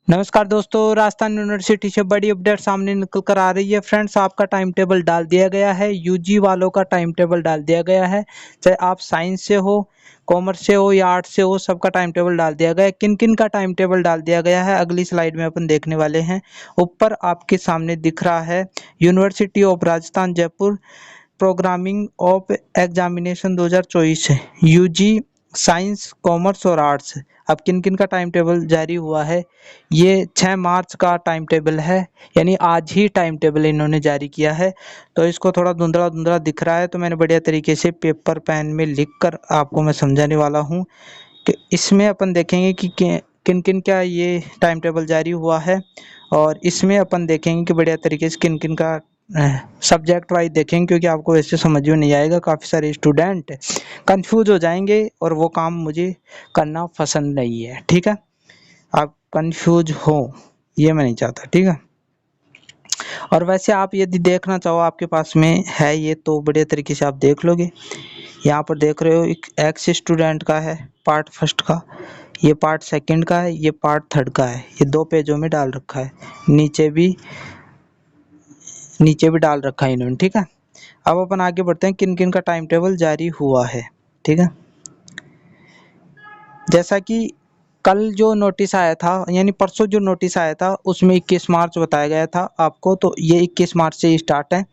नमस्कार दोस्तों, राजस्थान यूनिवर्सिटी से बड़ी अपडेट सामने निकल कर आ रही है। फ्रेंड्स, आपका टाइम टेबल डाल दिया गया है। यूजी वालों का टाइम टेबल डाल दिया गया है। चाहे आप साइंस से हो, कॉमर्स से हो या आर्ट्स से हो, सबका टाइम टेबल डाल दिया गया है। किन किन का टाइम टेबल डाल दिया गया है अगली स्लाइड में अपन देखने वाले हैं। ऊपर आपके सामने दिख रहा है university of Rajasthan Jaipur programming of examination 2024 UG science, commerce और आर्ट्स। अब किन किन का टाइम टेबल जारी हुआ है, ये 6 मार्च का टाइम टेबल है, यानी आज ही टाइम टेबल इन्होंने जारी किया है। तो इसको थोड़ा धुंधला धुंधला दिख रहा है, तो मैंने बढ़िया तरीके से पेपर पेन में लिख कर आपको मैं समझाने वाला हूँ कि इसमें अपन देखेंगे कि किन किन का ये टाइम टेबल जारी हुआ है। और इसमें अपन देखेंगे कि बढ़िया तरीके से किन किन का सब्जेक्ट वाइज देखेंगे, क्योंकि आपको वैसे समझ में नहीं आएगा। काफ़ी सारे स्टूडेंट कंफ्यूज हो जाएंगे और वो काम मुझे करना पसंद नहीं है। ठीक है, आप कंफ्यूज हो ये मैं नहीं चाहता। ठीक है, और वैसे आप यदि देखना चाहो आपके पास में है ये, तो बढ़िया तरीके से आप देख लोगे। यहाँ पर देख रहे हो एक एक्स स्टूडेंट का है पार्ट फर्स्ट का, ये पार्ट सेकंड का है, ये पार्ट थर्ड का है। ये 2 पेजों में डाल रखा है, नीचे भी डाल रखा है इन्होंने। ठीक है, अब अपन आगे बढ़ते हैं किन किन का टाइम टेबल जारी हुआ है। ठीक है, जैसा कि कल जो नोटिस आया था, यानी परसों जो नोटिस आया था, उसमें 21 मार्च बताया गया था आपको, तो ये 21 मार्च से स्टार्ट है।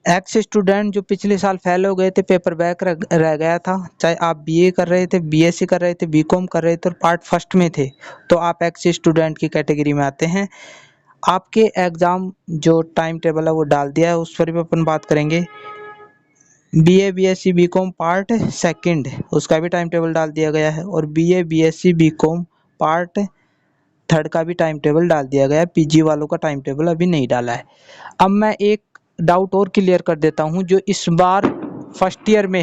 एक्स स्टूडेंट जो पिछले साल फेल हो गए थे, पेपर बैक रह गया था, चाहे आप बीए कर रहे थे, बीएससी कर रहे थे, बीकॉम कर रहे थे और पार्ट फर्स्ट में थे, तो आप एक्स स्टूडेंट की कैटेगरी में आते हैं। आपके एग्ज़ाम जो टाइम टेबल है वो डाल दिया है, उस पर भी अपन बात करेंगे। BA BSc BCom part second, उसका भी टाइम टेबल डाल दिया गया है। और BA BSc BCom part third का भी टाइम टेबल डाल दिया गया है। पीजी वालों का टाइम टेबल अभी नहीं डाला है। अब मैं एक डाउट और क्लियर कर देता हूं, जो इस बार फर्स्ट ईयर में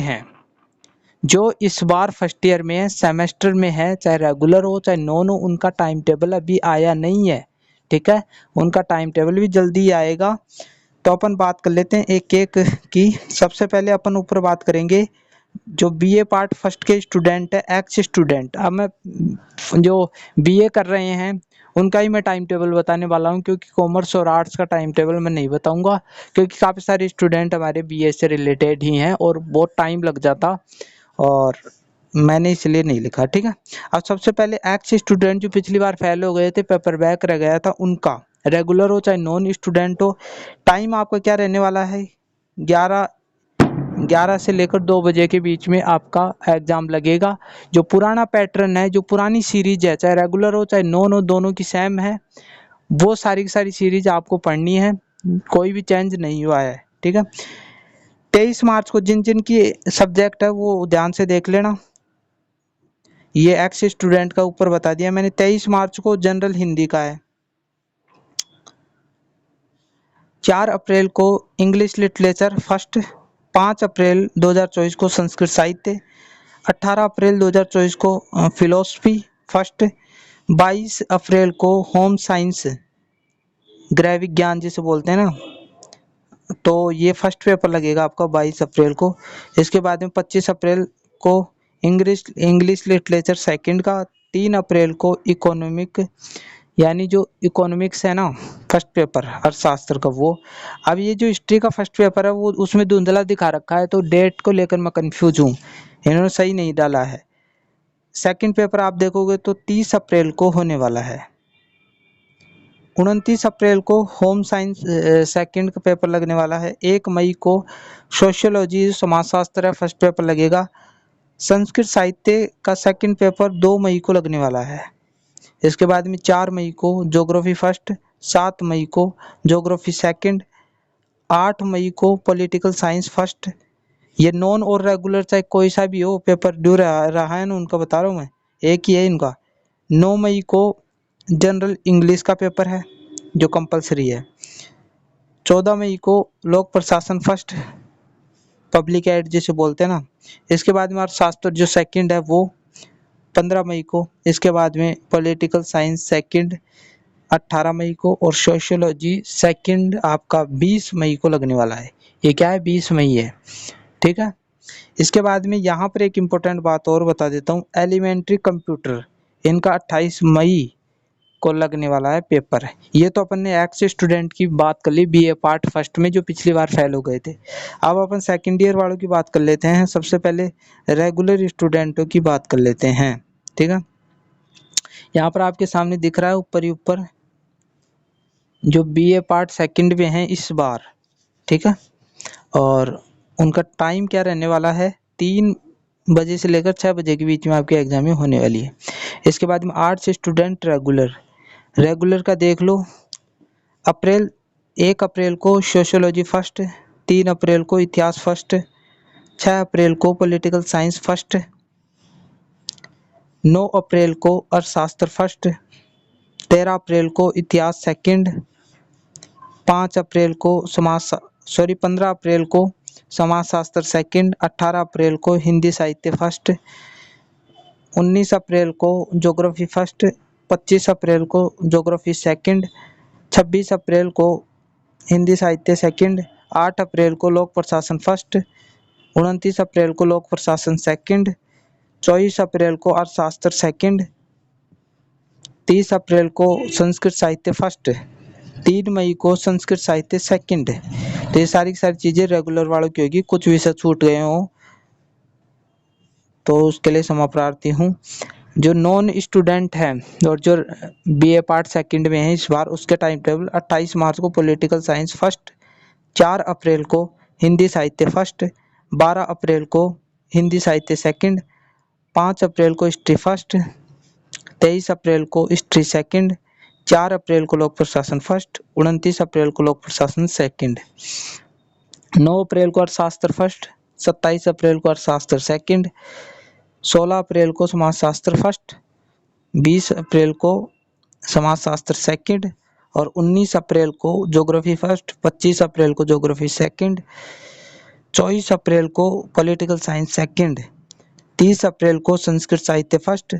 है, सेमेस्टर में है, चाहे रेगुलर हो चाहे नॉन हो, उनका टाइम टेबल अभी आया नहीं है। ठीक है, उनका टाइम टेबल भी जल्दी आएगा। तो अपन बात कर लेते हैं एक एक की। सबसे पहले अपन ऊपर बात करेंगे जो बीए पार्ट फर्स्ट के स्टूडेंट है, एक्स स्टूडेंट। अब मैं जो बीए कर रहे हैं उनका ही मैं टाइम टेबल बताने वाला हूं, क्योंकि कॉमर्स और आर्ट्स का टाइम टेबल मैं नहीं बताऊंगा, क्योंकि काफ़ी सारे स्टूडेंट हमारे बीए से रिलेटेड ही हैं और बहुत टाइम लग जाता, और मैंने इसलिए नहीं लिखा। ठीक है, अब सबसे पहले एक्स स्टूडेंट जो पिछली बार फेल हो गए थे, पेपर बैक रह गया था, उनका रेगुलर हो चाहे नॉन स्टूडेंट हो, टाइम आपका क्या रहने वाला है, 11 से लेकर 2 बजे के बीच में आपका एग्ज़ाम लगेगा। जो पुराना पैटर्न है, जो पुरानी सीरीज है, चाहे रेगुलर हो चाहे नॉन हो, दोनों की सेम है। वो सारी की सारी सीरीज आपको पढ़नी है, कोई भी चेंज नहीं हुआ है। ठीक है, 23 मार्च को जिन जिन की सब्जेक्ट है वो ध्यान से देख लेना। ये एक्स स्टूडेंट का ऊपर बता दिया मैंने। 23 मार्च को जनरल हिंदी का है, 4 अप्रैल को इंग्लिश लिटरेचर फर्स्ट, 5 अप्रैल 2024 को संस्कृत साहित्य, 18 अप्रैल 2024 को फिलोसफी फर्स्ट, 22 अप्रैल को होम साइंस, गृह विज्ञान जिसे बोलते हैं ना, तो ये फर्स्ट पेपर लगेगा आपका 22 अप्रैल को। इसके बाद में 25 अप्रैल को इंग्लिश लिटरेचर सेकंड का, 3 अप्रैल को इकोनॉमिक, यानी जो इकोनॉमिक्स है ना फर्स्ट पेपर अर्थशास्त्र का, वो। अब ये जो हिस्ट्री का फर्स्ट पेपर है वो उसमें धुंधला दिखा रखा है, तो डेट को लेकर मैं कंफ्यूज हूँ, इन्होंने सही नहीं डाला है। सेकंड पेपर आप देखोगे तो 30 अप्रैल को होने वाला है। 29 अप्रैल को होम साइंस सेकंड का पेपर लगने वाला है। 1 मई को सोशियोलॉजी समाजशास्त्र है फर्स्ट पेपर लगेगा। संस्कृत साहित्य का सेकंड पेपर 2 मई को लगने वाला है। इसके बाद में 4 मई को ज्योग्राफी फर्स्ट, 7 मई को ज्योग्राफी सेकंड, 8 मई को पॉलिटिकल साइंस फर्स्ट। ये नॉन और रेगुलर चाहे कोई सा भी हो, पेपर ड्यू रहा है ना, उनका बता रहा हूँ मैं, एक ही है इनका। 9 मई को जनरल इंग्लिश का पेपर है जो कंपलसरी है। 14 मई को लोक प्रशासन फर्स्ट, पब्लिक एड जिसे बोलते हैं ना। इसके बाद में अर्थशास्त्र जो सेकंड है वो 15 मई को। इसके बाद में पॉलिटिकल साइंस सेकंड 18 मई को, और सोशियोलॉजी सेकंड आपका 20 मई को लगने वाला है। ये क्या है, 20 मई है। ठीक है, इसके बाद में यहाँ पर एक इम्पोर्टेंट बात और बता देता हूँ, एलिमेंट्री कंप्यूटर इनका 28 मई को लगने वाला है पेपर। ये तो अपन ने एक्स स्टूडेंट की बात कर ली बीए पार्ट फर्स्ट में जो पिछली बार फेल हो गए थे। अब अपन सेकंड ईयर वालों की बात कर लेते हैं। सबसे पहले रेगुलर स्टूडेंटों की बात कर लेते हैं, ठीक है। यहाँ पर आपके सामने दिख रहा है ऊपर ही ऊपर जो बीए पार्ट सेकंड में है इस बार, ठीक है। और उनका टाइम क्या रहने वाला है, 3 बजे से लेकर 6 बजे के बीच में आपकी एग्जाम होने वाली है। इसके बाद में आर्ट्स स्टूडेंट रेगुलर का देख लो। 1 अप्रैल को सोशियोलॉजी फर्स्ट, 3 अप्रैल को इतिहास फर्स्ट, 6 अप्रैल को पॉलिटिकल साइंस फर्स्ट, 9 अप्रैल को अर्थशास्त्र फर्स्ट, 13 अप्रैल को इतिहास सेकंड, 15 अप्रैल को समाजशास्त्र सेकंड, 18 अप्रैल को हिंदी साहित्य फर्स्ट, 19 अप्रैल को ज्योग्राफी फर्स्ट, 25 अप्रैल को ज्योग्राफी सेकंड, 26 अप्रैल को हिंदी साहित्य सेकंड, 8 अप्रैल को लोक प्रशासन फर्स्ट, 29 अप्रैल को लोक प्रशासन सेकंड, 24 अप्रैल को अर्थशास्त्र सेकंड, 30 अप्रैल को संस्कृत साहित्य फर्स्ट, 3 मई को संस्कृत साहित्य सेकंड। तो ये सारी चीजें रेगुलर वालों की होगी। कुछ विषय छूट गए हो तो उसके लिए क्षमा प्रार्थी हूँ। जो नॉन स्टूडेंट है और जो बीए पार्ट सेकंड में है इस बार, उसके टाइम टेबल 28 मार्च को पॉलिटिकल साइंस फर्स्ट, 4 अप्रैल को हिंदी साहित्य फर्स्ट, 12 अप्रैल को हिंदी साहित्य सेकंड, 5 अप्रैल को हिस्ट्री फर्स्ट, 23 अप्रैल को हिस्ट्री सेकंड, 4 अप्रैल को लोक प्रशासन फर्स्ट, 29 अप्रैल को लोक प्रशासन सेकंड, 9 अप्रैल को अर्थशास्त्र फर्स्ट, 27 अप्रैल को अर्थशास्त्र सेकंड, 16 अप्रैल को समाजशास्त्र फर्स्ट, 20 अप्रैल को समाजशास्त्र सेकंड और 19 अप्रैल को ज्योग्राफी फर्स्ट, 25 अप्रैल को ज्योग्राफी सेकंड, 24 अप्रैल को पॉलिटिकल साइंस सेकंड, 30 अप्रैल को संस्कृत साहित्य फर्स्ट,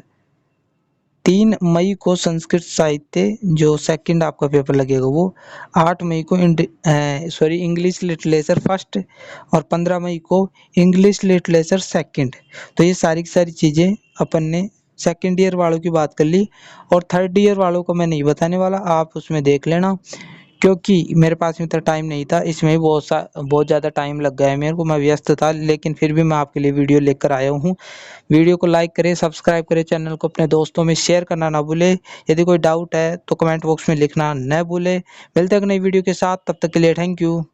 3 मई को संस्कृत साहित्य जो सेकंड आपका पेपर लगेगा वो, 8 मई को इंग्लिश लिटरेचर फर्स्ट और 15 मई को इंग्लिश लिटरेचर सेकंड। तो ये सारी चीज़ें अपन ने सेकंड ईयर वालों की बात कर ली। और थर्ड ईयर वालों को मैं नहीं बताने वाला, आप उसमें देख लेना, क्योंकि मेरे पास में इतना टाइम नहीं था। इसमें बहुत ज़्यादा टाइम लग गया है मेरे को, मैं व्यस्त था, लेकिन फिर भी मैं आपके लिए वीडियो लेकर आया हूँ। वीडियो को लाइक करें, सब्सक्राइब करें, चैनल को अपने दोस्तों में शेयर करना ना भूले। यदि कोई डाउट है तो कमेंट बॉक्स में लिखना न भूले। मिलते हैं एक नई वीडियो के साथ, तब तक के लिए थैंक यू।